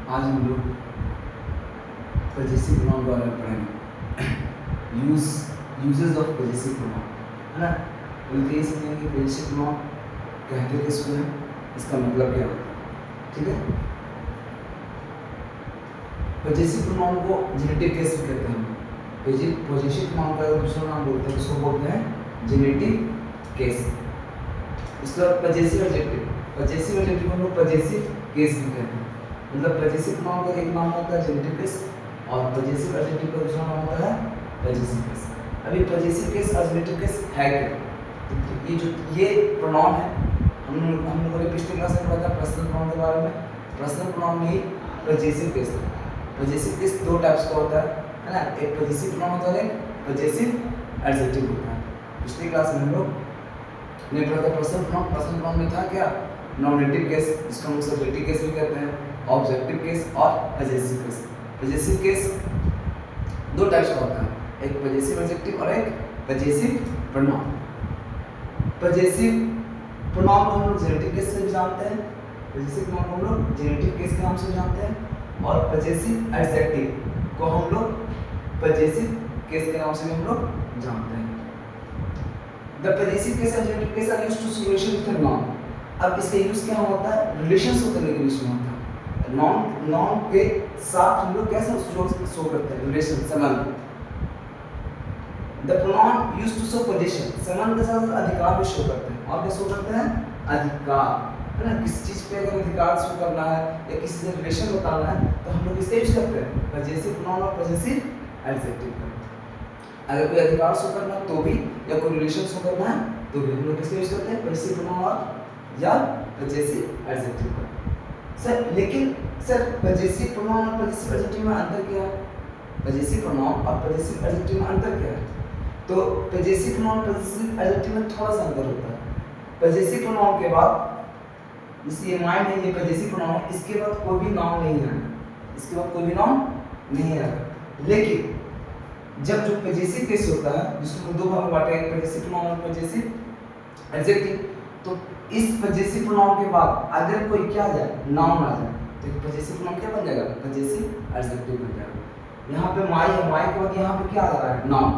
आज हम लोग पजेसिव प्रोनाउन के बारे में पढ़ेंगे। यूजेस ऑफ पजेसिव प्रोनाउन, है ना। बोलते ही समझेंगे कि पजेसिव प्रोनाउन कहते किसको है, इसका मतलब क्या होता है, ठीक है। पजेसिव प्रोनाउन को जेनेटिव केस भी कहते हैं। पजेसिव प्रोनाउन का दूसरा नाम बोलते हैं, उसको बोलते हैं जेनेटिव केस। इसके बाद पजेसिव एडजेक्टिव, पजेसिव एडजेक्टिव को पजेसिव केस भी कहते हैं। मतलब पजेसिव प्रोनाउन का एक नाम होता है जेनेटिव केस और पजेसिव एडजेक्टिव का दूसरा नाम होता है पजेसिव केस। अभी पजेसिव केस और जेनेटिव केस है क्या, तो ये प्रोनाउन है। हम लोगों ने पिछले क्लास में पढ़ा था पर्सनल प्रोनाउन के बारे में। पर्सनल प्रोनाउन में ही पजेसिव केस है। पजेसिव केस दो टाइप्स का होता है ना। एक पजेसिव प्रोनाउन होता है, एक पजेसिव एडजेक्टिव होता है। पिछली क्लास में हम लोग ने पढ़ा था पर्सनल प्रोनाउन। पर्सनल प्रोनाउन में था क्या, नॉमिनेटिव केस, जिसको हम सब्जेक्टिव केस भी कहते हैं, ऑब्जेक्टिव केस और पजेसिव केस। पजेसिव केस दो टाइप्स का होता है, एक पजेसिव एडजेक्टिव और एक पजेसिव प्रोनाउन। पजेसिव प्रोनाउन को हम लोग जेनेटिव केस से भी जानते हैं, पजेसिव प्रोनाउन को हम लोग जेनेटिव केस के नाम से जानते हैं, और पजेसिव एडजेक्टिव को हम लोग पजेसिव केस के नाम से भी हम लोग जानते हैं। The possessive case and genitive case are used to show relation with a noun। अब इसका यूज क्या होता है, रिलेशन शो करने के लिए होता है। नाउन के साथ हम लोग कैसे शो करते हैं, रिलेशन, संबंध। The pronoun used to show possession, संबंध के साथ अधिकार भी शो करते हैं। और क्या शो करते हैं, अधिकार, है ना। किसी चीज पे अगर अधिकार शो करना है या किसी से रिलेशन बताना है तो हम लोग इसका यूज करते हैं पजेसिव प्रोनाउन और पजेसिव एडजेक्टिव का। अगर कोई अधिकार शो करना है तो भी, या कोई रिलेशन शो करना है तो भी हम लोग किसका यूज करते हैं, पजेसिव प्रोनाउन या पजेसिव एडजेक्टिव का। सर लेकिन सर पजेसिव प्रोनाउन और पजेसिव एडजेक्टिव में अंतर क्या है, पजेसिव प्रोनाउन और पजेसिव एडजेक्टिव में अंतर क्या है। तो पजेसिव प्रोनाउन और पजेसिव एडजेक्टिव में थोड़ा सा अंतर होता है। पजेसिव प्रोनाउन के बाद जैसे ये माइन है, ये पजेसिव प्रोनाउन है, इसके बाद कोई भी नाउन नहीं है, इसके बाद कोई भी नाउन नहीं है। लेकिन जब जो पजेसिव केस होता है, जिसको दो भाग में बांटे, एक पजेसिव प्रोनाउन और पजेसिव एडजेक्टिव, तो इस पजेसिव प्रोनाउन के बाद अगर कोई क्या आ जाए, नाउन आ जाए, तो पजेसिव प्रोनाउन क्या बन जाएगा, पजेसिव एडजेक्टिव बन जाएगा। यहाँ पे माई है, माई के बाद यहाँ पे क्या आ रहा है, नाउन,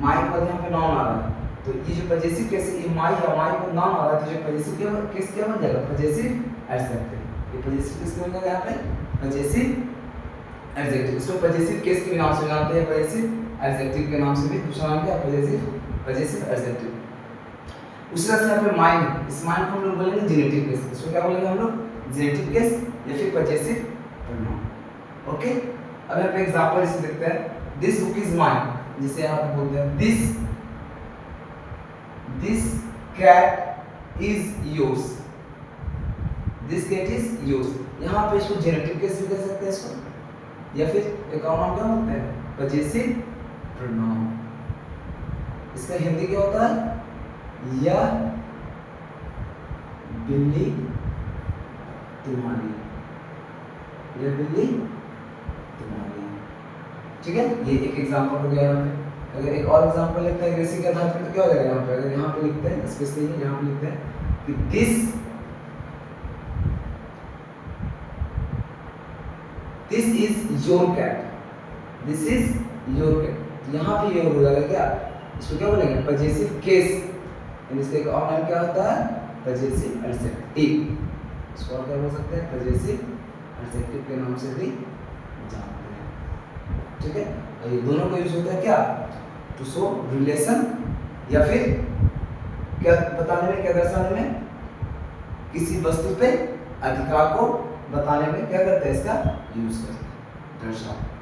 माई के बाद यहाँ पे नाउन आ रहा है, तो ये जो पजेसिव केस है, ये माई है, माई पर नाउन आ रहा है, तो जो पजेसिव केस क्या बन जाएगा, पजेसिव एडजेक्टिव। ये पजेसिव केस बन जाएगा यहाँ पे पजेसिव एडजेक्टिव। इसको पजेसिव केस के नाम से जानते हैं, पजेसिव एडजेक्टिव के नाम से भी दूसरा नाम क्या है, पजेसिव एडजेक्टिव। उसी तरह से यहाँ पे माइन है, इस माइन को हम लोग बोलेंगे जेनेटिव केस। इसको क्या बोलेंगे हम लोग, जेनेटिव केस या फिर पजेसिव प्रोनाउन। ओके, अब यहाँ पे एग्जांपल इसे देखते हैं। दिस बुक इज माइन, जिसे यहाँ पे बोलते हैं this cat is yours, this cat is yours. यहाँ पे इसको जेनेटिव केस भी कह सकते हैं इसको, या फिर एक और नाम क्या बोलते हैं, पजेसिव प्रोनाउन। इसका हिंदी क्या होता है, यह बिल्ली तुम्हारी, यह बिल्ली तुम्हारी, ठीक है। ये एक एग्जांपल हो गया यहाँ पे। अगर एक और एग्जांपल लेते हैं इसी के आधार पर, तो क्या हो जाएगा यहाँ पे, अगर यहाँ पे लिखते हैं, स्पेशली यहाँ पे लिखते हैं कि this is your cat, this is your cat. यहाँ पे योर हो जाएगा क्या, इसको क्या बोलेंगे, पजेसिव केस। इसका एक और नाम क्या होता है, पजेसिव एडजेक्टिव। इसको और क्या बोल सकते हैं, पजेसिव एडजेक्टिव के नाम से भी जानते हैं, ठीक है। और ये दोनों का यूज होता है क्या, टू शो रिलेशन, या फिर क्या बताने में, क्या दर्शाने में, किसी वस्तु पे अधिकार को बताने में क्या करते हैं, इसका यूज करते हैं, दर्शाते हैं।